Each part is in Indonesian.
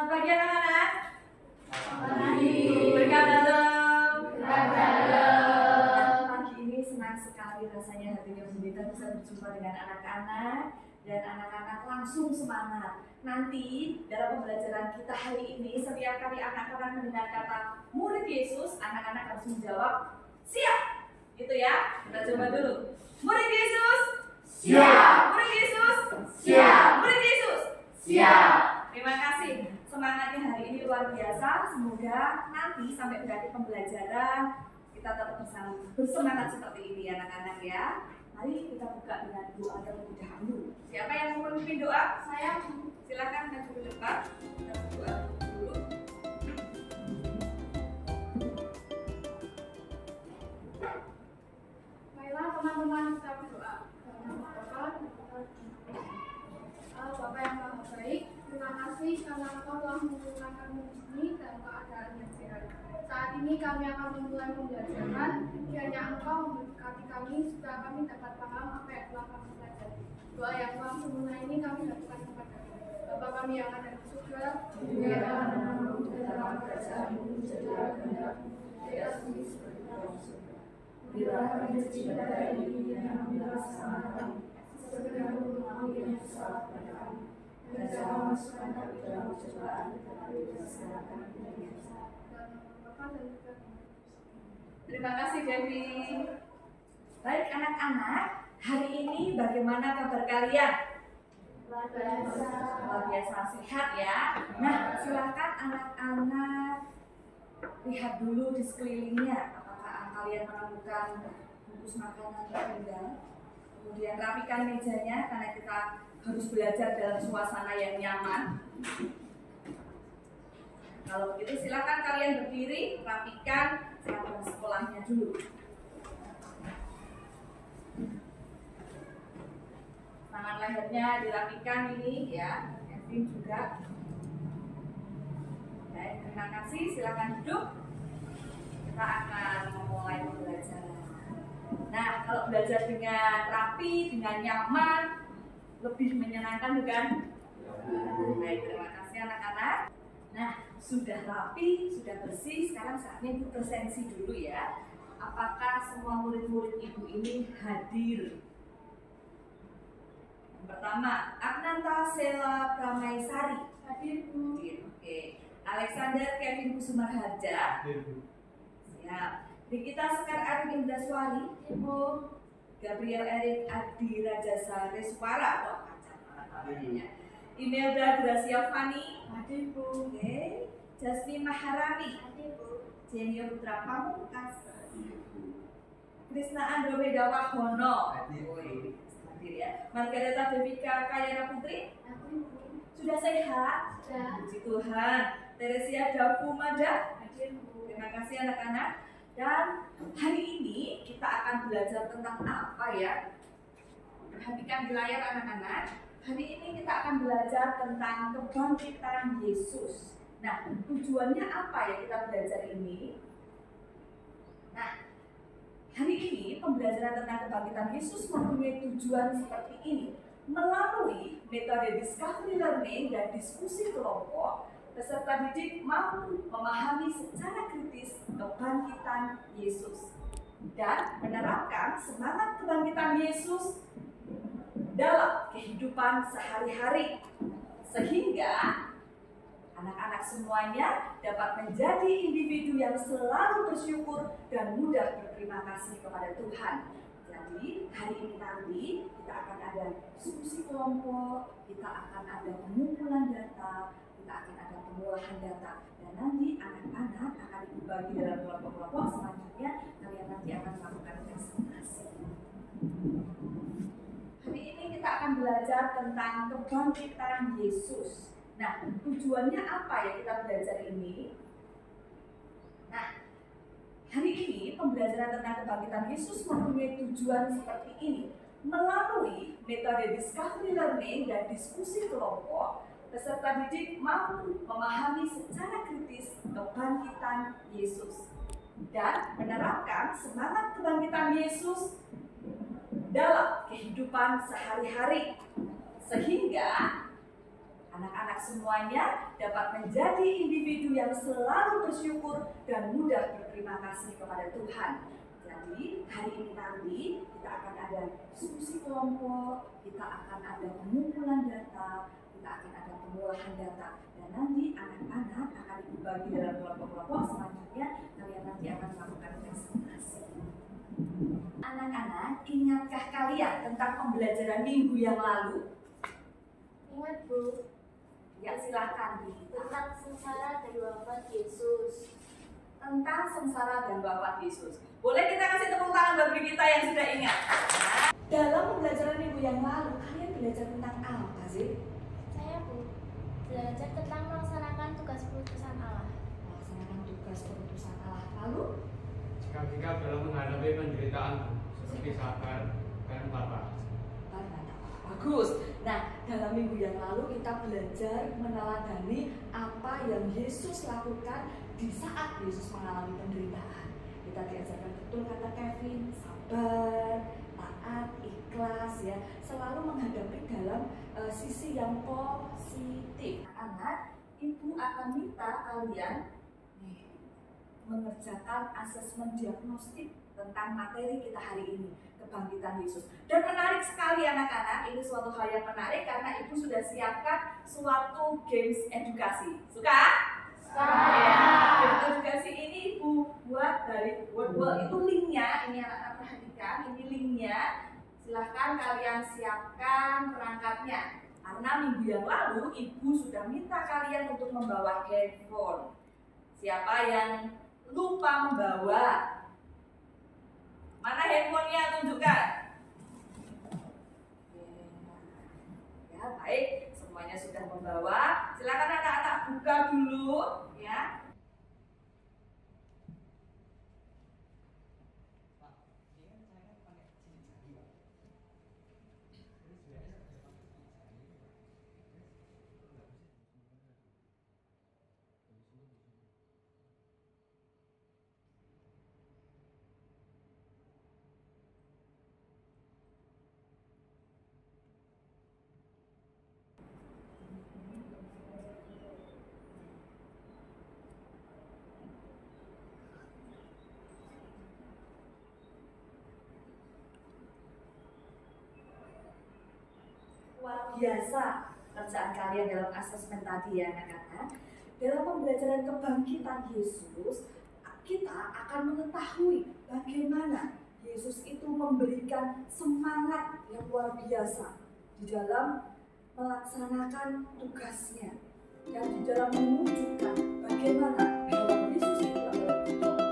Selamat pagi anak-anak. Selamat pagi. Berkat dalam. Berkat. Pagi ini senang sekali rasanya hatinya Pendeta bisa berjumpa dengan anak-anak dan anak-anak langsung semangat. Nanti dalam pembelajaran kita hari ini setiap kali anak-anak mendengar kata murid Yesus, anak-anak harus menjawab siap. Gitu ya. Kita coba dulu. Murid Yesus. Siap. Murid Yesus. Siap. Murid Yesus. Siap. Terima kasih. Semangatnya hari ini luar biasa. Semoga nanti sampai berakhir pembelajaran kita tetap bersemangat seperti ini anak-anak ya. Mari kita buka dengan doa terlebih dahulu. Siapa yang mau memimpin doa? Saya. Silakan maju ke depan. Kita berdoa dulu. Baiklah teman-teman, kita berdoa. Bapak yang Maha Baik, terima kasih karena Engkau telah mengumpulkan kami di sini dalam keadaan yang sehat. Saat ini kami akan memulai pembelajaran. Kiranya Engkau memberkati kami supaya kami dapat paham apa yang telah kami pelajari. Doa yang telah sempurna ini kami lakukan kepada Bapa kami yang ada di surga. Biarlah namamu dalam kerajaanmu jadilah kehendakmu di atas bumi seperti di surga. Berilah kami rezeki pada hari ini dan ampunilah kesalahan kami, seperti kami mengampuni yang bersalah kepada kami. Dan jangan masukkan kami dalam pencobaan, tetapi bebaskanlah kami dari yang jahat. Terima kasih Devi. Baik anak-anak, hari ini bagaimana kabar kalian? Luar biasa sehat ya. Nah, silakan anak-anak lihat dulu di sekelilingnya. Apakah kalian menemukan bungkus makanan tertinggal? Kemudian rapikan mejanya karena kita harus belajar dalam suasana yang nyaman. Kalau begitu silakan kalian berdiri, rapikan seragam sekolahnya dulu. Tangan lehernya dirapikan ini ya, Kevin juga. Baik, terima kasih. Silakan duduk. Kita akan memulai pembelajaran. Nah, kalau belajar dengan rapi, dengan nyaman, lebih menyenangkan bukan? Baik, terima kasih anak-anak. Nah, sudah rapi, sudah bersih, sekarang saatnya ibu presensi dulu ya. Apakah semua murid-murid ibu ini hadir? Yang pertama, Agnanta Sela Pramaisari. Hadir, Bu. Oke. Alexander Kevin Kusumar Harja. Siap. Nikita Sekar Arif Indraswari. Ibu. Gabriel Erik Adi Rajasa Reswara. Wah, kacang. Imelda Gracia Fani. Hadir, Bu. Oke. Jasmine Maharani. Hadir, Bu. Jenny Putra Pamungkas. Krisna Andromeda Wahono. Hadir ya. Margareta Devika Kayana Putri. Hadir, Bu. Sudah sehat? Sudah. Puji Tuhan. Teresia Davu Mada. Hadir, Bu. Terima kasih anak-anak. Dan hari ini kita akan belajar tentang apa ya? Perhatikan di layar anak-anak. Hari ini kita akan belajar tentang kebangkitan Yesus. Nah, tujuannya apa ya kita belajar ini? Nah, hari ini pembelajaran tentang kebangkitan Yesus mempunyai tujuan seperti ini. Melalui metode discovery learning dan diskusi kelompok, peserta didik mampu memahami secara kritis kebangkitan Yesus dan menerapkan semangat kebangkitan Yesus dalam kehidupan sehari-hari, sehingga anak-anak semuanya dapat menjadi individu yang selalu bersyukur dan mudah berterima kasih kepada Tuhan. Jadi hari ini nanti kita akan ada diskusi kelompok, kita akan ada pengumpulan data, kita akan ada pengolahan data, dan nanti anak-anak akan dibagi dalam kelompok-kelompok. Selanjutnya kalian nanti akan melakukan presentasi. Hari ini kita akan belajar tentang kebangkitan Yesus. Nah, tujuannya apa ya kita belajar ini? Nah, hari ini pembelajaran tentang kebangkitan Yesus mempunyai tujuan seperti ini. Melalui metode discovery learning dan diskusi kelompok, peserta didik mampu memahami secara kritis kebangkitan Yesus dan menerapkan semangat kebangkitan Yesus dalam kehidupan sehari-hari, sehingga Anak-anak semuanya dapat menjadi individu yang selalu bersyukur dan mudah berterima kasih kepada Tuhan. Jadi hari ini nanti kita akan ada diskusi kelompok, kita akan ada pengumpulan data, kita akan ada pengolahan data, dan nanti anak-anak akan dibagi dalam kelompok-kelompok. Selanjutnya kalian nanti akan melakukan presentasi. Anak-anak, ingatkah kalian tentang pembelajaran minggu yang lalu? Ingat, Bu. Ya, silakan Dita. Tentang sengsara dan wafat Yesus. Tentang sengsara dan wafat Yesus. Boleh kita kasih tepuk tangan bagi kita yang sudah ingat? Nah, dalam pembelajaran minggu yang lalu, kalian belajar tentang apa sih? Saya, Bu, belajar tentang melaksanakan tugas perutusan Allah. Melaksanakan tugas perutusan Allah. Lalu? Sikap-sikap dalam menghadapi penderitaan, seperti sabar dan tabah. Bagus. Nah, dalam minggu yang lalu kita belajar meneladani apa yang Yesus lakukan di saat Yesus mengalami penderitaan. Kita diajarkan betul kata Kevin, sabar, taat, ikhlas ya, selalu menghadapi dalam sisi yang positif. Anak, Ibu akan minta kalian mengerjakan asesmen diagnostik tentang materi kita hari ini, kebangkitan Yesus. Dan menarik sekali anak-anak, ini suatu hal yang menarik karena Ibu sudah siapkan suatu games edukasi. Suka? Ya, games edukasi ini Ibu buat dari Wordwall. Itu linknya, ini anak-anak perhatikan, ini linknya. Silahkan kalian siapkan perangkatnya. Karena minggu yang lalu Ibu sudah minta kalian untuk membawa handphone. Siapa yang lupa membawa? Mana handphonenya, tunjukkan. Ya, baik, semuanya sudah membawa. Silakan anak-anak buka dulu ya. Luar biasa kerjaan kalian dalam asesmen tadi ya anak-anak. Dalam pembelajaran kebangkitan Yesus, kita akan mengetahui bagaimana Yesus itu memberikan semangat yang luar biasa di dalam melaksanakan tugasnya dan di dalam menunjukkan bagaimana bahwa Yesus itu adalah betul-betul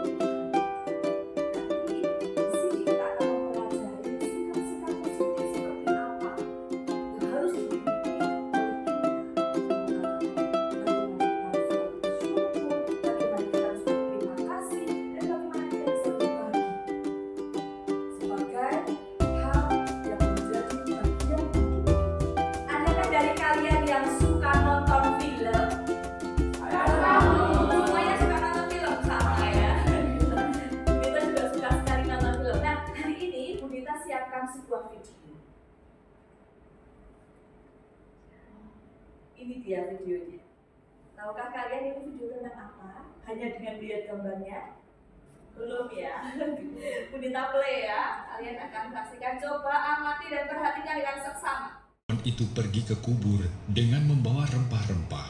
sebuah video. Ini dia videonya. Tahukah kalian ini video tentang apa? Hanya dengan lihat gambarnya? Belum ya? Budita play ya. Kalian akan saksikan. Coba amati dan perhatikan dengan seksama. Itu pergi ke kubur dengan membawa rempah-rempah.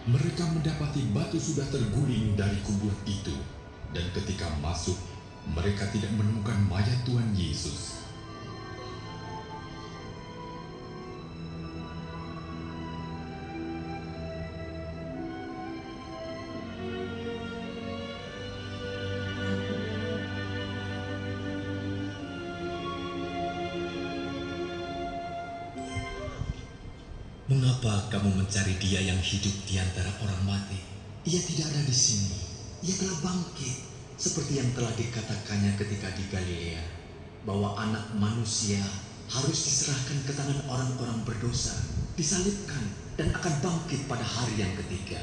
Mereka mendapati batu sudah terguling dari kubur itu, dan ketika masuk, mereka tidak menemukan mayat Tuhan Yesus. Mengapa kamu mencari Dia yang hidup di antara orang mati? Ia tidak ada di sini. Ia telah bangkit. Seperti yang telah dikatakannya ketika di Galilea, bahwa anak manusia harus diserahkan ke tangan orang-orang berdosa, disalibkan, dan akan bangkit pada hari yang ketiga.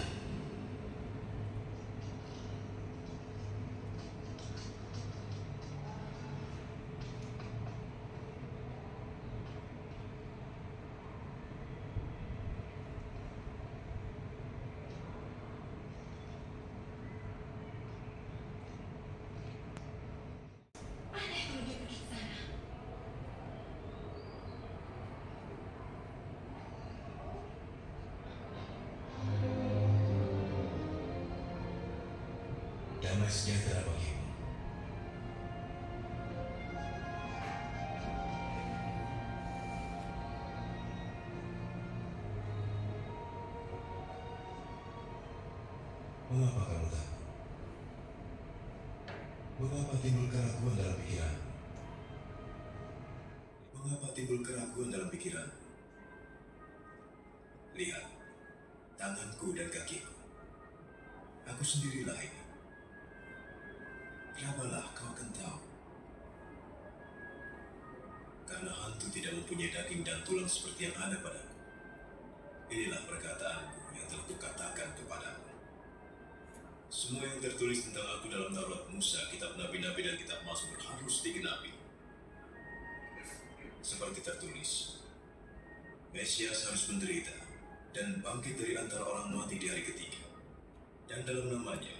damai sejahtera bagimu. Mengapa kamu takut? Mengapa timbul keraguan dalam pikiran? Mengapa timbul keraguan dalam pikiran? Lihat, tanganku dan kakiku. Aku sendirilah ini. Rabalah kau akan tahu. Karena hantu tidak mempunyai daging dan tulang seperti yang ada padaku. Inilah perkataanku yang telah kukatakan kepadamu. Semua yang tertulis tentang aku dalam Taurat Musa, kitab Nabi-Nabi dan kitab Mazmur harus digenapi. Seperti tertulis, Mesias harus menderita dan bangkit dari antara orang mati di hari ketiga. Dan dalam namanya,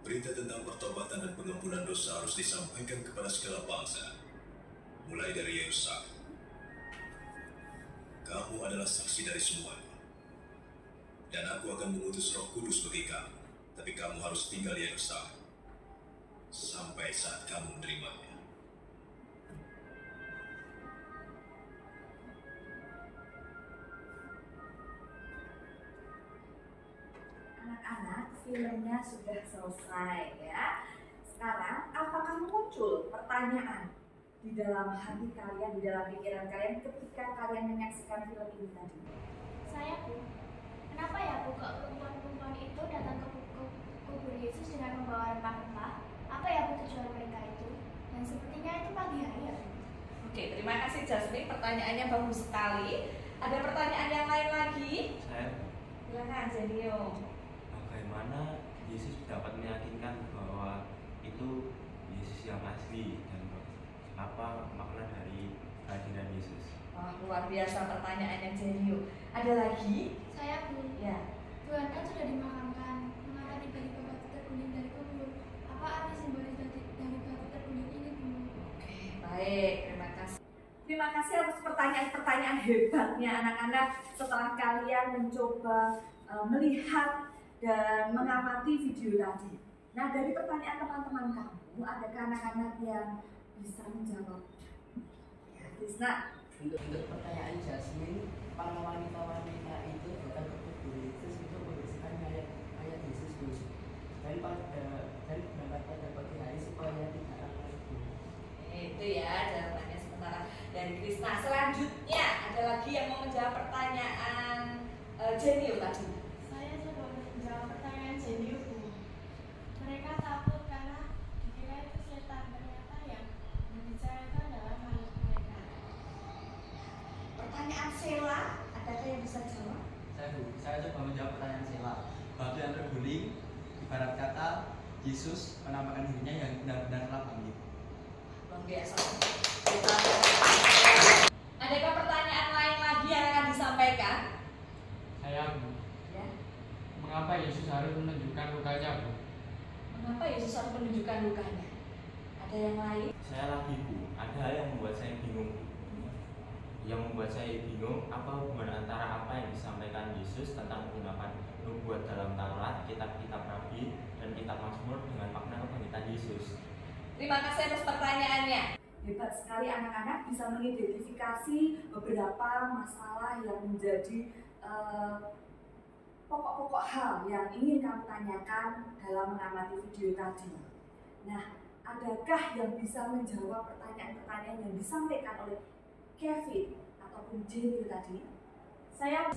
berita tentang pertobatan dan pengampunan dosa harus disampaikan kepada segala bangsa, mulai dari Yerusalem. Kamu adalah saksi dari semuanya. Dan aku akan mengutus Roh Kudus bagi kamu, tapi kamu harus tinggal di Yerusalem sampai saat kamu menerimanya. Anak-anak, filmnya sudah selesai ya. Sekarang, apakah muncul pertanyaan di dalam hati kalian, di dalam pikiran kalian ketika kalian menyaksikan film ini tadi? Saya, Bu. Kenapa ya, Bu, kok perempuan-perempuan itu datang ke kubur Yesus dengan membawa rempah-rempah? Apa ya, Bu, tujuan mereka itu? Dan sepertinya itu pagi hari ya, Bu. Oke, terima kasih Jasmine. Pertanyaannya bagus sekali. Ada pertanyaan yang lain lagi? Saya, Silakan, Zenio. bagaimana Yesus dapat meyakinkan bahwa itu Yesus yang asli dan apa makna dari kehadiran Yesus? Wah, luar biasa pertanyaannya Zenio. Ada lagi? Saya, Bu. Ya. Tuhan kan sudah dimakamkan. Mengapa tiba-tiba batu terguling dari kubur? Apa arti simbolis dari batu terguling ini, Bu? Oke, baik. Terima kasih. Terima kasih atas pertanyaan-pertanyaan hebatnya anak-anak setelah kalian mencoba melihat dan mengamati video tadi. Nah, dari pertanyaan teman-teman kamu, adakah anak-anak yang bisa menjawab? Ya, Tisna. Untuk pertanyaan Jasmine, para wanita-wanita itu datang ke kubur Yesus untuk membersihkan mayat Yesus. Dan berangkat pada pagi hari supaya tidak akan itu. Itu ya jawabannya sementara dari Krisna. Selanjutnya ada lagi yang mau menjawab pertanyaan Jenio tadi. Saya coba menjawab pertanyaan Jenny, Bu. Mereka takut karena dikira itu setan. Ternyata yang berbicara itu adalah makhluk mereka. Pertanyaan Sheila, adakah yang bisa jawab? Saya coba menjawab pertanyaan Sheila. Batu yang terguling, ibarat kata Yesus menampakkan dirinya yang benar-benar telah bangkit. Luar biasa. Adakah pertanyaan lain lagi yang akan disampaikan? Saya, Bu. Ya. Mengapa Yesus harus menunjukkan lukanya, Bu? Mengapa Yesus harus menunjukkan lukanya? Ada yang lain? Saya lagi, Bu. Ada hal yang membuat saya bingung, Bu. Yang membuat saya bingung apa hubungan antara apa yang disampaikan Yesus tentang menggunakan nubuat dalam Taurat, kitab-kitab Nabi, dan kitab Mazmur dengan makna kebangkitan Yesus. Terima kasih atas pertanyaannya. Hebat sekali anak-anak bisa mengidentifikasi beberapa masalah yang menjadi pokok-pokok hal yang ingin kamu tanyakan dalam mengamati video tadi. Nah, adakah yang bisa menjawab pertanyaan-pertanyaan yang disampaikan oleh Kevin ataupun Jenny tadi? Saya,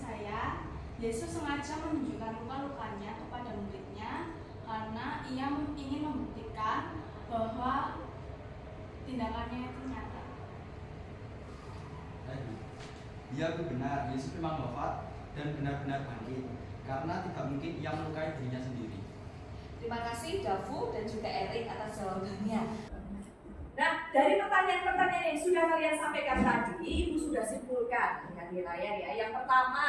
Yesus sengaja menunjukkan luka-lukanya kepada muridnya karena ia ingin membuktikan bahwa tindakannya itu nyata. Iya, Bu, benar. Yesus memang wafat dan benar-benar bangkit karena tidak mungkin ia melukai dirinya sendiri. Terima kasih Davu dan juga Erik atas jawabannya. Nah, dari pertanyaan-pertanyaan yang sudah kalian sampaikan tadi, Ibu sudah simpulkan dengan di layar ya. Yang pertama,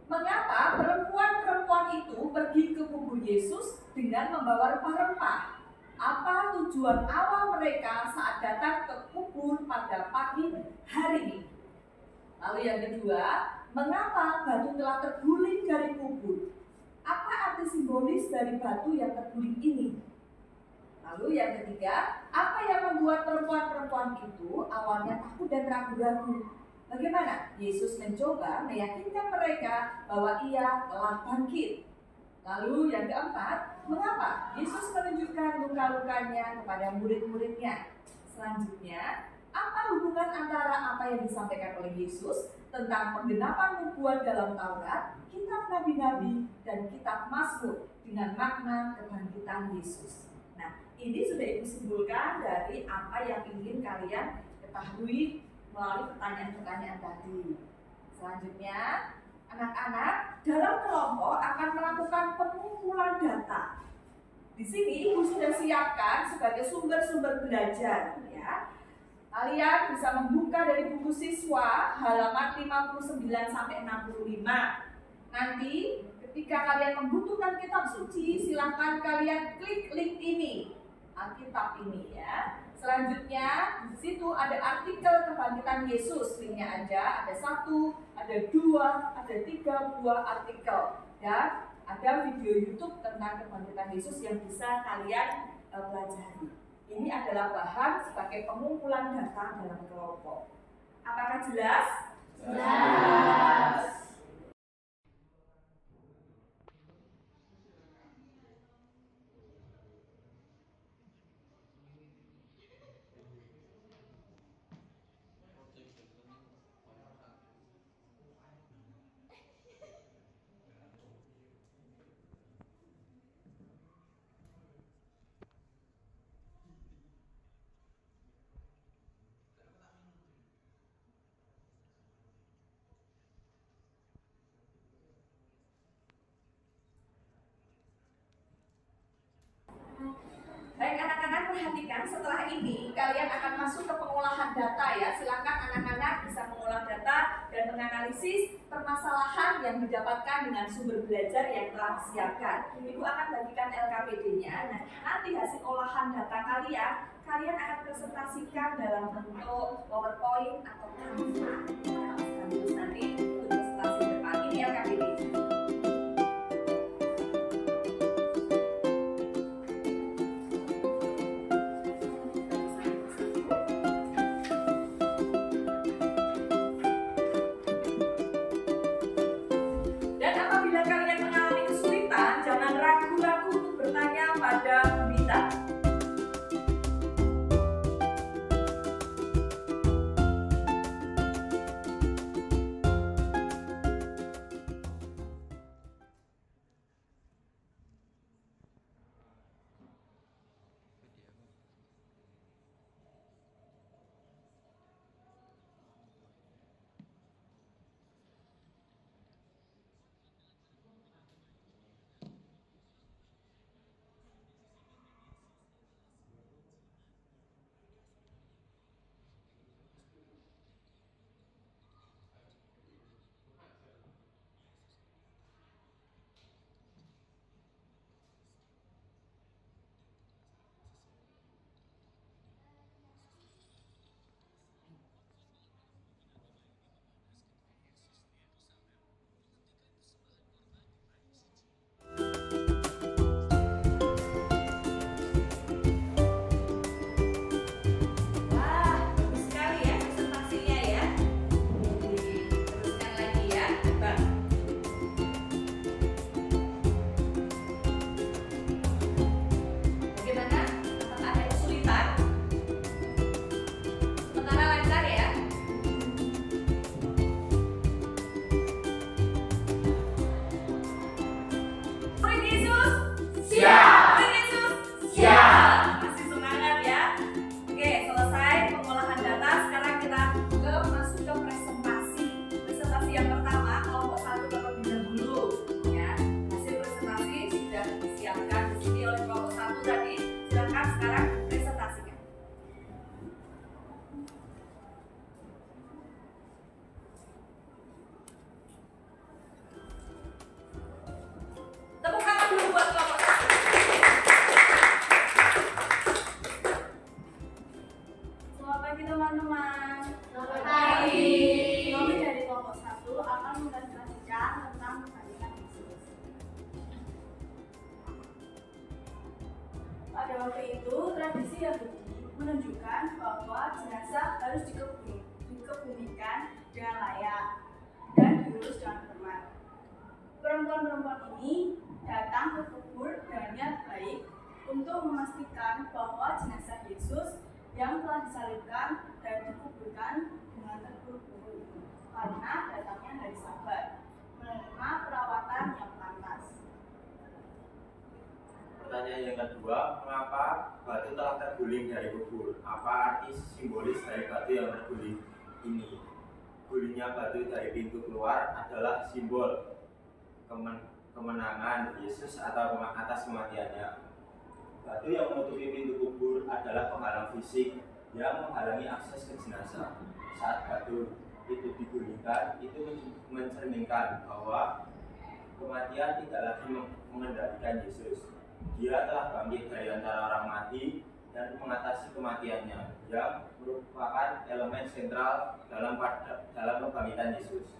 mengapa perempuan-perempuan itu pergi ke kubur Yesus dengan membawa rempah-rempah? Apa tujuan awal mereka saat datang ke kubur pada pagi hari ini? Lalu yang kedua, mengapa batu telah terguling dari kubur? Apa arti simbolis dari batu yang terguling ini. Lalu yang ketiga, apa yang membuat perempuan-perempuan itu awalnya takut dan ragu-ragu? Bagaimana Yesus mencoba meyakinkan mereka bahwa ia telah bangkit. Lalu yang keempat, mengapa Yesus menunjukkan luka-lukanya kepada murid-muridnya? Selanjutnya, apa hubungan antara apa yang disampaikan oleh Yesus tentang penggenapan nubuat dalam Taurat, kitab Nabi-Nabi, dan kitab Mazmur dengan makna kebangkitan Yesus? Nah, ini sudah Ibu simpulkan dari apa yang ingin kalian ketahui melalui pertanyaan-pertanyaan tadi. Selanjutnya, anak-anak dalam kelompok akan melakukan pengumpulan data. Di sini Ibu sudah siapkan sebagai sumber-sumber belajar, ya. Kalian bisa membuka dari buku siswa halaman 59 sampai 65. Nanti ketika kalian membutuhkan kitab suci, silakan kalian klik link ini, Alkitab ini, ya. Selanjutnya di situ ada artikel kebangkitan Yesus, linknya aja ada 1, ada 2, ada 3 buah artikel, dan ada video YouTube tentang kebangkitan Yesus yang bisa kalian pelajari. Ini adalah bahan sebagai pengumpulan data dalam kelompok. Apakah jelas? Jelas. Baik anak-anak, perhatikan setelah ini kalian akan masuk ke pengolahan data, ya. Silakan anak-anak bisa mengolah data dan menganalisis permasalahan yang didapatkan dengan sumber belajar yang telah disiapkan. Ibu akan bagikan LKPD-nya. Nah, nanti hasil olahan data kalian akan presentasikan dalam bentuk PowerPoint atau Canva. Terus nanti untuk presentasi depan ini LKPD-nya. Pada Bita. Pada waktu itu, tradisi Yahudi menunjukkan bahwa jenazah harus dikebumikan dengan layak dan diurus dengan hormat. Perempuan-perempuan ini datang ke kubur dengan niat baik untuk memastikan bahwa jenazah Yesus yang telah disalibkan dan dikuburkan dengan terburu-buru karena datangnya hari Sabat, menerima perawatan yang pantas. Pertanyaan yang kedua, mengapa batu telah terguling dari kubur? Apa arti simbolis dari batu yang terguling ini? Gulingnya batu dari pintu keluar adalah simbol kemenangan Yesus atau atas kematiannya. Batu yang menutupi pintu kubur adalah penghalang fisik yang menghalangi akses ke jenazah. Saat batu itu digulingkan, itu mencerminkan bahwa kematian tidak lagi mengendalikan Yesus. Dia telah bangkit dari antara orang mati dan mengatasi kematiannya, yang merupakan elemen sentral dalam kebangkitan Yesus.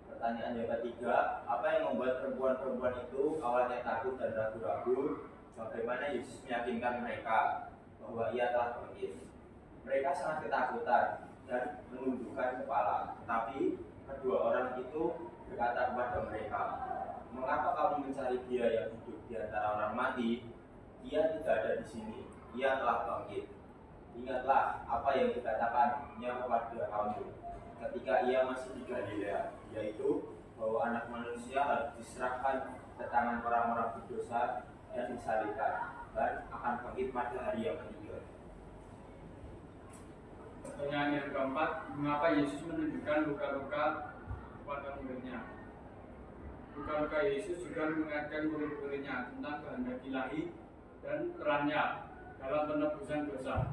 Pertanyaan yang ketiga, apa yang membuat perempuan-perempuan itu awalnya takut dan ragu-ragu? Bagaimana Yesus meyakinkan mereka bahwa ia telah bangkit? Mereka sangat ketakutan dan menundukkan kepala, tetapi kedua orang itu berkata kepada mereka, "Mengapa kamu mencari Dia yang hidup di antara orang mati? Dia tidak ada di sini. Ia telah bangkit. Ingatlah apa yang dikatakannya kepada kamu ketika ia masih di Galilea, yaitu bahwa Anak Manusia harus diserahkan ke tangan orang-orang berdosa dan disalibkan, dan akan bangkit pada hari yang ketiga." Pertanyaan yang keempat, mengapa Yesus menunjukkan luka-luka pada muridnya? Luka-luka Yesus juga mengingatkan murid-muridnya tentang kehendak ilahi dan perannya dalam penebusan dosa.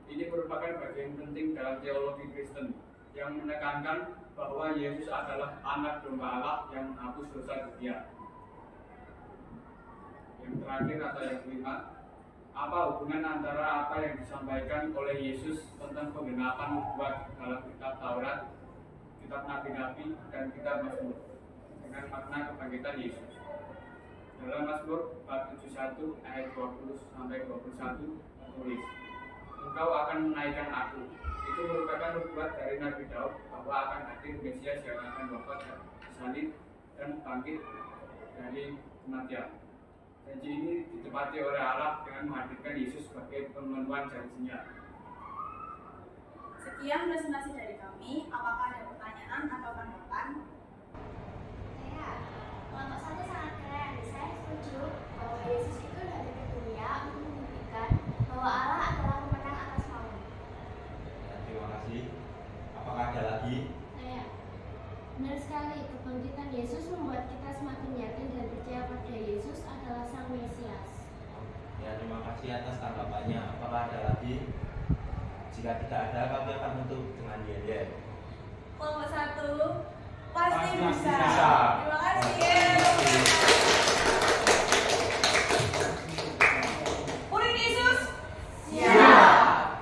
Ini merupakan bagian penting dalam teologi Kristen yang menekankan bahwa Yesus adalah anak domba Allah yang menghapus dosa dunia. Yang terakhir atau yang kelima, apa hubungan antara apa yang disampaikan oleh Yesus tentang penggenapan nubuat dalam kitab Taurat, kitab Nabi-Nabi, dan kitab Mazmur dengan makna kebangkitan Yesus? Dalam Mazmur bab 71 ayat 20-21 tertulis, "Engkau akan menaikkan aku." Itu merupakan nubuat dari Nabi Daud bahwa akan hadir Mesias yang akan wafat disalib dan bangkit dari kematian. Janji ini ditepati oleh Allah dengan menghadirkan Yesus sebagai pemenuhan janjinya. Sekian presentasi dari kami. Apakah ada pertanyaan atau tanggapan? Saya, kelompok 1 sangat keren. Saya setuju bahwa Yesus itu datang ke dunia untuk membuktikan bahwa Allah adalah pemenang atas maut. Ya, terima kasih. Apakah ada lagi? Saya, benar sekali, kebangkitan Yesus membuat kita semakin yakin dan percaya pada Yesus adalah Sang Mesias. Ya, terima kasih atas tanggapannya. Apakah ada lagi? Jika tidak ada, kami akan tutup dengan yel-yel. Kelompok 1 pasti Pasti bisa. bisa. Terima kasih. Murid Yesus siap.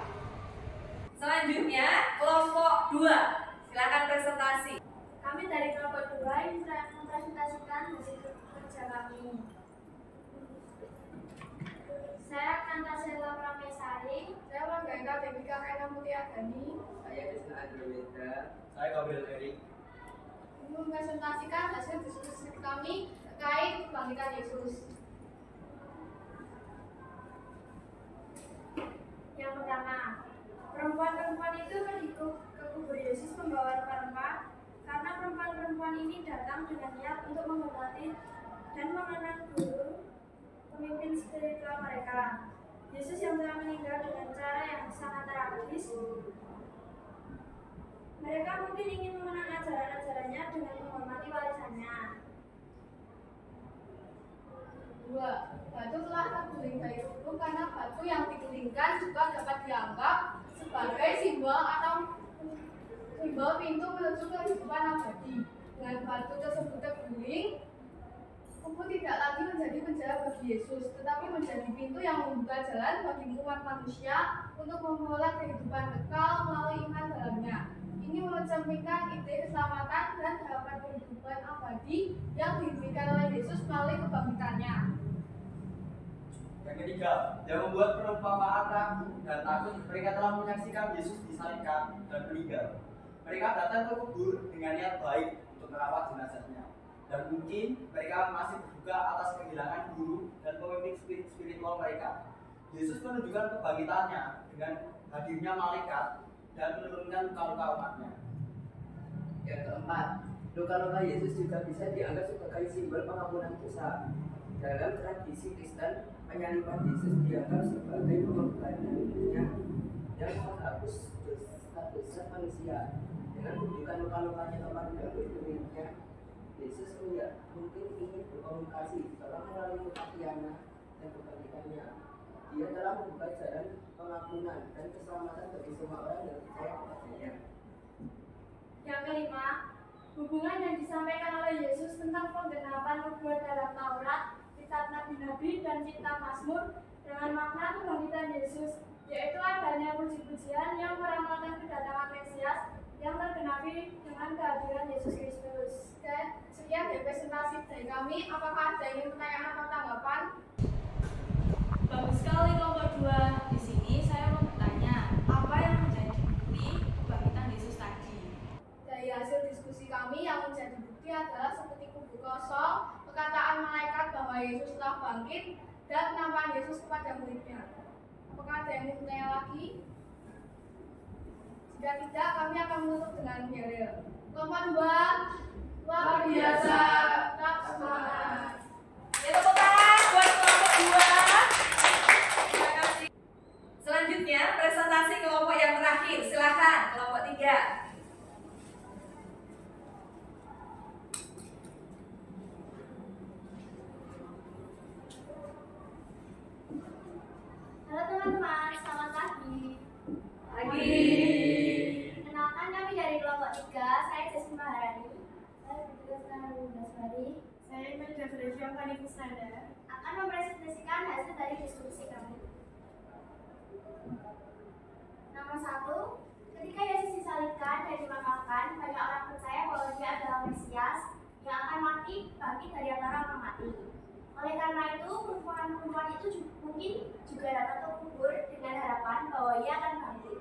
Selanjutnya kelompok 2. Silakan presentasi. Kami dari kelompok 2 ingin mempresentasikan hasil kerja kami. Saya Kantasela Pramesari. Saya Wanggangga Bebika Kaina Mutiagani. Saya Krisna Andromeda. Saya Kabil Erik. Mempresentasikan hasil diskusi kami terkait kebangkitan Yesus. Yang pertama, perempuan-perempuan itu pergi ke kubur Yesus membawa rempah-rempah karena perempuan-perempuan ini datang dengan niat untuk menghormati dan mengenang guru pemimpin spiritual mereka. Yesus yang telah meninggal dengan cara yang sangat tragis. Mereka mungkin ingin mengenang ajaran-ajarannya dengan menghormati warisannya. 2. Batu telah terguling dari kubur karena batu yang digulingkan juga dapat dianggap sebagai simbol atau simbol pintu menuju kehidupan abadi. Dengan batu tersebut terguling, kubur tidak lagi menjadi penjara bagi Yesus, tetapi menjadi pintu yang membuka jalan bagi umat manusia untuk memperoleh kehidupan kekal melalui iman dalamnya. Ini mencerminkan ide keselamatan dan harapan kehidupan abadi yang diberikan oleh Yesus melalui kebangkitannya. Yang ketiga, yang membuat perumpamaan ragu dan takut mereka telah menyaksikan Yesus disalibkan dan meninggal. Mereka datang ke kubur dengan niat baik untuk merawat jenazahnya. Dan mungkin mereka masih berduka atas kehilangan guru dan pemimpin spiritual mereka. Yesus menunjukkan kebangkitannya dengan hadirnya malaikat dan menurunkan luka-luka umatnya. Yang keempat, luka-luka Yesus juga bisa dianggap sebagai simbol pengampunan dosa. Dalam tradisi Kristen, penyaliban Yesus dianggap sebagai pengorbanannya yang menghapus dosa manusia. Dengan menunjukkan luka-lukanya kepada murid-muridnya, Yesus mungkin ingin berkomunikasi setelah melalui kematiannya dan kebangkitannya. Dia telah membuka jalan pengampunan dan keselamatan bagi semua orang yang percaya kepadanya. Yang kelima, hubungan yang disampaikan oleh Yesus tentang penggenapan nubuat dalam Taurat, kitab Nabi-Nabi dan Cipta Mazmur dengan makna kebangkitan Yesus, yaitu adanya puji-pujian yang meramalkan kedatangan Mesias yang tergenapi dengan kehadiran Yesus Kristus. Dan sekian presentasi dari kami. Apakah ada yang ingin pertanyaan atau tanggapan? Bagus sekali kelompok 2. Di sini saya mau bertanya, apa yang menjadi bukti kebangkitan Yesus tadi? Dari hasil diskusi kami, yang menjadi bukti adalah seperti kubu kosong, perkataan malaikat bahwa Yesus telah bangkit, dan penampakan Yesus kepada muridnya. Apakah ada yang ingin bertanya lagi? Jika tidak, kami akan menutup dengan yel-yel. Kelompok 2, luar biasa, tetap semangat. Ya, tepuk tangan buat kelompok 2. Terima kasih. Selanjutnya, presentasi kelompok yang terakhir. Silakan, kelompok 3. Halo teman-teman, selamat pagi. Pagi. Kenalkan, kami dari kelompok 3. Saya Jasmine Maharani. Saya bertugas dengan 12 hari. Saya Imelda Gracia Fani Kusnanda. Akan mempresentasikan hasil dari diskusi kami. Nomor 1, ketika Yesus disalibkan dan dimakamkan, banyak orang percaya bahwa dia adalah Mesias yang akan mati bangkit dari antara orang mati. Oleh karena itu, perempuan-perempuan itu mungkin juga datang ke kubur dengan harapan bahwa ia akan bangkit.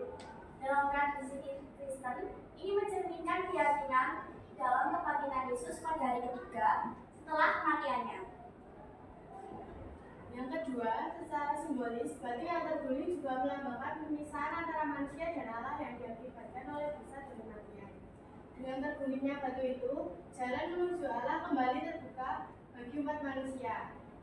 Dalam tradisi Kristen, ini mencerminkan keyakinan dalam kebangkitan Yesus pada hari ketiga setelah kematiannya. Yang kedua, secara simbolis, batu yang terguling juga melambangkan pemisahan antara manusia dan Allah yang diakibatkan oleh dosa dan kematian. Dengan tergulingnya batu itu, jalan menuju Allah kembali terbuka bagi umat manusia.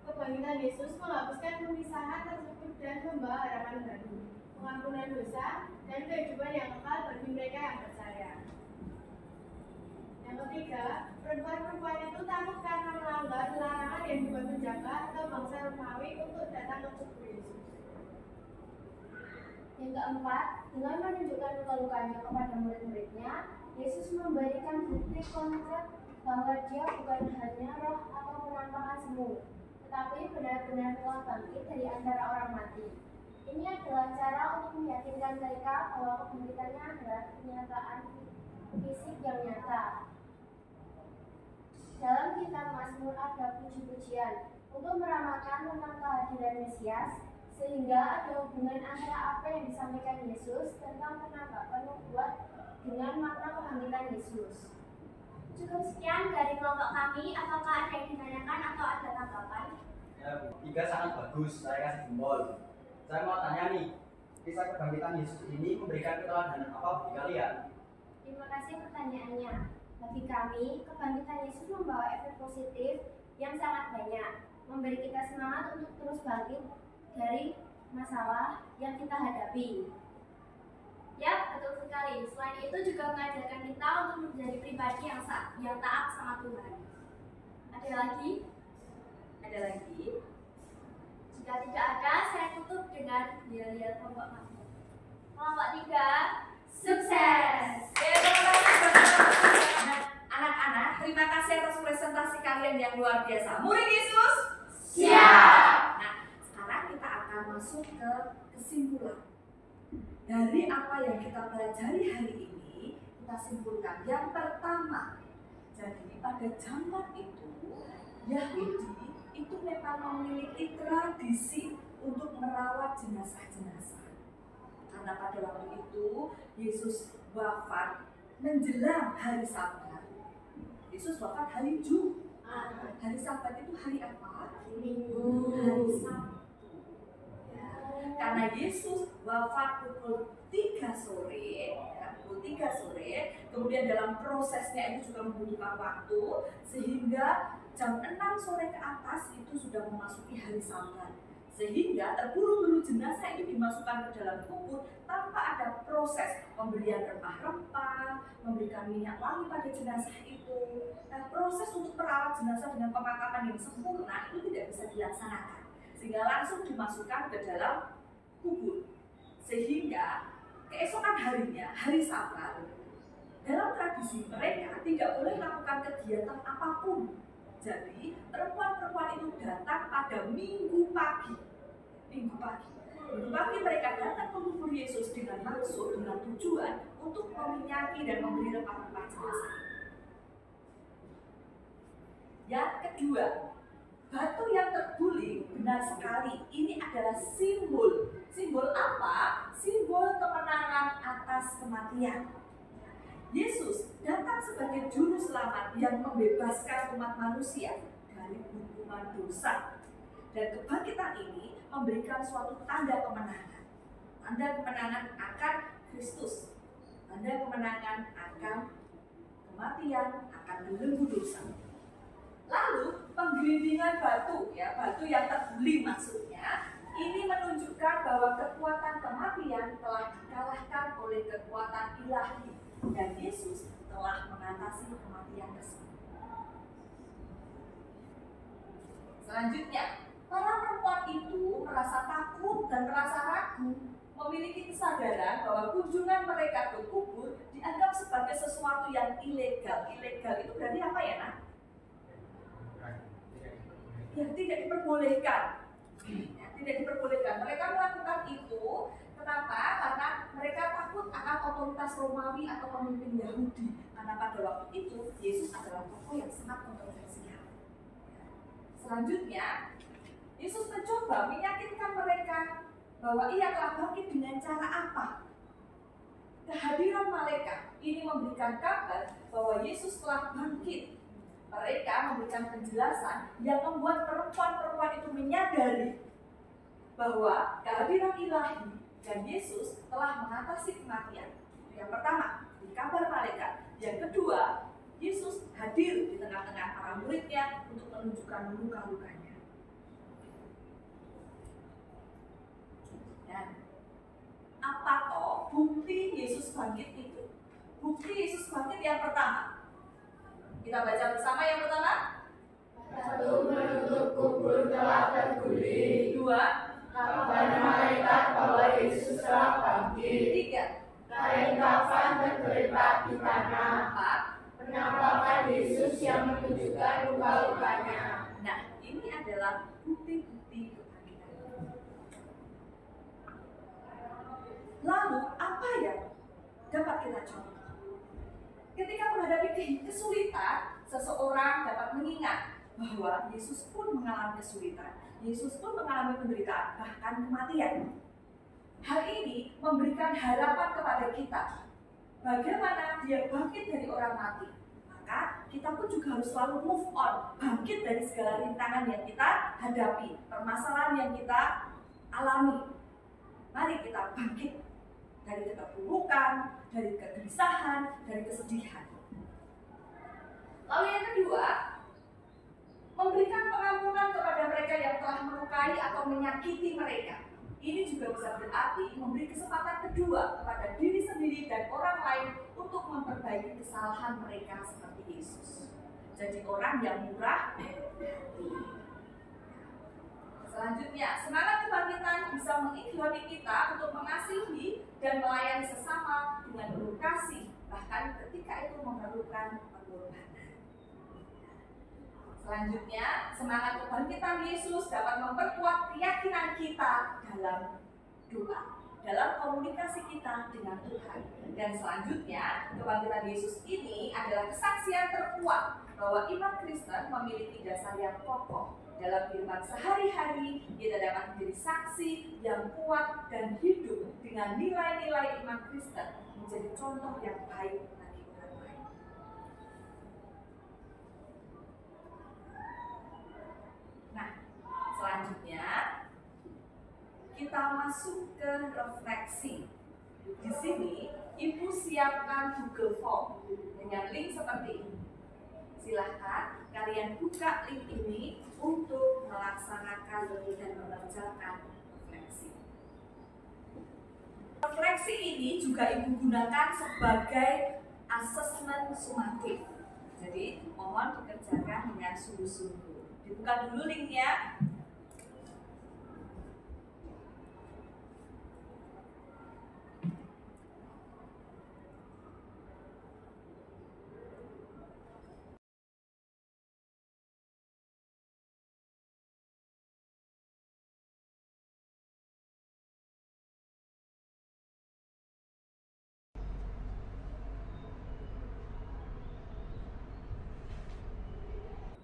Kebangkitan Yesus menghapuskan pemisahan tersebut dan membawa harapan baru, pengampunan dosa, dan kehidupan yang kekal bagi mereka yang percaya. Yang ketiga, perempuan-perempuan itu takut karena melanggar larangan yang dibuat penjaga atau bangsa Romawi untuk datang ke kubur Yesus. Yang keempat, dengan menunjukkan luka-lukanya kepada murid-muridnya, Yesus memberikan bukti konkret bahwa dia bukan hanya roh atau penampakan semu, tetapi benar-benar telah bangkit dari antara orang mati. Ini adalah cara untuk meyakinkan mereka bahwa kebangkitannya adalah kenyataan fisik yang nyata. Dalam kitab Mazmur ada puji-pujian untuk meramalkan tentang kehadiran Mesias, sehingga ada hubungan antara apa yang disampaikan Yesus tentang penanggapan nubuat dengan makna kebangkitan Yesus. Cukup sekian dari kelompok kami. Apakah ada yang ditanyakan atau ada tanggapan? Ya, 3 sangat bagus, saya kasih jempol. Saya mau tanya nih, kisah kebangkitan Yesus ini memberikan keteladanan apa bagi kalian? Terima kasih pertanyaannya. Bagi kami, kebangkitan Yesus membawa efek positif yang sangat banyak, memberi kita semangat untuk terus bangkit dari masalah yang kita hadapi. Ya, betul sekali. Selain itu juga mengajarkan kita untuk menjadi pribadi yang taat sama Tuhan. Ada lagi? Ada lagi? Jika tidak ada, saya tutup dengan lihat kelompok kami. Kelompok 3, sukses! Anak-anak, terima kasih atas presentasi kalian yang luar biasa. Murid Yesus? Siap! Nah, sekarang kita akan masuk ke kesimpulan. Dari apa yang kita pelajari hari ini, kita simpulkan. Yang pertama, jadi pada zaman itu, Yahudi itu memang memiliki tradisi untuk merawat jenazah-jenazah. Karena pada waktu itu Yesus wafat menjelang hari Sabat. Yesus wafat hari Jumat. Hari Sabat itu hari apa? Minggu. Hari Sabtu. Ya. Karena Yesus wafat pukul 3 sore, pukul 3 sore, kemudian dalam prosesnya itu juga membutuhkan waktu, sehingga jam 6 sore ke atas itu sudah memasuki hari Sabat. Sehingga terburu-buru jenazah itu dimasukkan ke dalam kubur tanpa ada proses pemberian rempah-rempah, memberikan minyak wangi pada jenazah itu. Nah, proses untuk merawat jenazah dengan pemakaman yang sempurna itu tidak bisa dilaksanakan, sehingga langsung dimasukkan ke dalam kubur. Sehingga keesokan harinya, hari Sabat, dalam tradisi mereka tidak boleh melakukan kegiatan apapun. Jadi perempuan-perempuan itu datang pada Minggu pagi. Minggu pagi mereka datang ke kubur Yesus dengan maksud, dengan tujuan untuk meminyaki dan memberi rempah-rempah jenazah. Yang kedua, batu yang terguling benar sekali. Ini adalah simbol. Simbol apa? Simbol kemenangan atas kematian. Yesus datang sebagai juru selamat yang membebaskan umat manusia dari hukuman dosa. Dan kebangkitan ini memberikan suatu tanda kemenangan. Tanda kemenangan akan Kristus. Tanda kemenangan akan kematian, akan belenggu dosa. Lalu penggelindingan batu, ya, batu yang terguling maksudnya, ini menunjukkan bahwa kekuatan kematian telah dikalahkan oleh kekuatan ilahi. Dan Yesus telah mengatasi kematian tersebut. Selanjutnya, para perempuan itu merasa takut dan merasa ragu, memiliki kesadaran bahwa kunjungan mereka ke kubur dianggap sebagai sesuatu yang ilegal. Ilegal itu berarti apa ya, Nak? Ya, tidak diperbolehkan. Ya, tidak diperbolehkan. Mereka melakukan itu, kenapa? Karena mereka takut akan otoritas Romawi atau pemimpin Yahudi. Karena pada waktu itu Yesus adalah tokoh yang sangat kontroversial. Selanjutnya, Yesus mencoba meyakinkan mereka bahwa ia telah bangkit dengan cara apa? Kehadiran malaikat ini memberikan kabar bahwa Yesus telah bangkit. Mereka memberikan penjelasan yang membuat perempuan-perempuan itu menyadari bahwa kehadiran ilahi dan Yesus telah mengatasi kematian. Yang pertama, di kabar malaikat. Yang kedua, Yesus hadir di tengah-tengah para muridnya untuk menunjukkan luka-lukanya. Dan apa toh bukti Yesus bangkit itu? Bukti Yesus bangkit yang pertama, kita baca bersama. Yang pertama, satu, menutup kubur telah terguling. Dua, kabar malaikat bahwa Yesus telah bangkit. Tiga, kain kafan tergeletak di tanah. Empat, penampakan Yesus yang menunjukkan luka-lukanya. Nah, ini adalah bukti-bukti kebangkitan. Lalu apa yang dapat kita contoh? Ketika menghadapi kesulitan, seseorang dapat mengingat bahwa Yesus pun mengalami kesulitan. Yesus pun mengalami penderitaan, bahkan kematian. Hal ini memberikan harapan kepada kita. Bagaimana dia bangkit dari orang mati. Maka kita pun juga harus selalu move on, bangkit dari segala rintangan yang kita hadapi, permasalahan yang kita alami. Mari kita bangkit dari keterpurukan, dari kegelisahan, dari kesedihan. Lalu yang kedua, memberikan pengampunan kepada mereka yang telah melukai atau menyakiti mereka. Ini juga bisa berarti memberi kesempatan kedua kepada diri sendiri dan orang lain untuk memperbaiki kesalahan mereka seperti Yesus. Jadi orang yang murah hati. Selanjutnya, semangat kebangkitan bisa mengikhlas kita untuk mengasihi dan melayani sesama dengan penuh kasih, bahkan ketika itu memerlukan pengorbanan. Selanjutnya, semangat kebangkitan Yesus dapat memperkuat keyakinan kita dalam doa, dalam komunikasi kita dengan Tuhan. Dan selanjutnya, kebangkitan Yesus ini adalah kesaksian terkuat bahwa iman Kristen memiliki dasar yang kokoh, Dalam kehidupan sehari-hari, kita dapat menjadi saksi yang kuat dan hidup dengan nilai-nilai iman Kristen, menjadi contoh yang baik bagi orang lain. Nah, selanjutnya kita masuk ke refleksi. Di sini, Ibu siapkan Google Form dengan link seperti ini. Silahkan kalian buka link ini untuk melaksanakan dan mengerjakan refleksi. Refleksi ini juga Ibu gunakan sebagai asesmen sumatif. Jadi, mohon dikerjakan dengan sungguh-sungguh. Dibuka dulu linknya.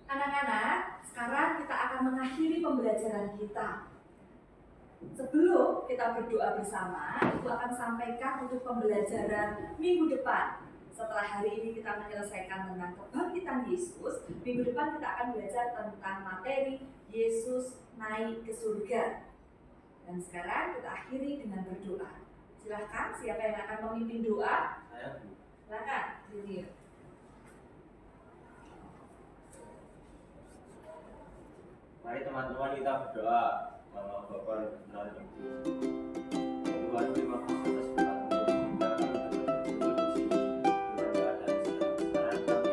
Anak-anak, sekarang kita akan mengakhiri pembelajaran kita. Sebelum kita berdoa bersama, Ibu akan sampaikan untuk pembelajaran minggu depan. Setelah hari ini kita menyelesaikan tentang kebangkitan Yesus, minggu depan kita akan belajar tentang materi Yesus naik ke surga. Dan sekarang kita akhiri dengan berdoa. Silahkan, siapa yang akan memimpin doa? Saya. Silahkan, Junior. Mari teman-teman kita berdoa. Bapa Bapa dan Tuhan, terima kasih atas berkat-Mu kita akan berkumpul di sini dalam keadaan sekarang kami mengambil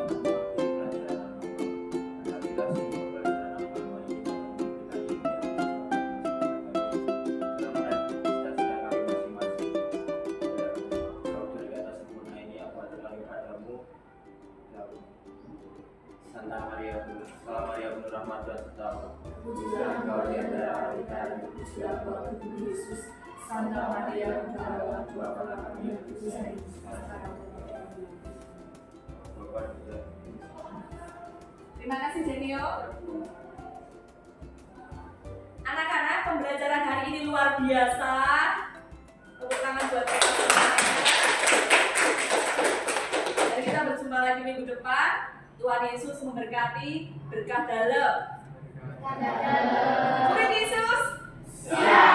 pelajaran agama. Agar kita semua pelajaran agama ini memberikan dalam cita-cita kami masing-masing. Kau beri kata sempurna ini apa adalah kepadamu. Santa Maria, Salam Maria penuh rahmat dan serta Pujilah Engkau di antara kita, dan pujilah Engkau Tuhan Yesus. Santa Maria, Bunda doakanlah kami yang berdosa sekarang. Terima kasih Jenio. Anak-anak, pembelajaran hari ini luar biasa. Tepuk tangan buat kita semuanya. Dan kita berjumpa lagi minggu depan. Tuhan Yesus memberkati, berkah dalam. Tuhan Yesus. Siap.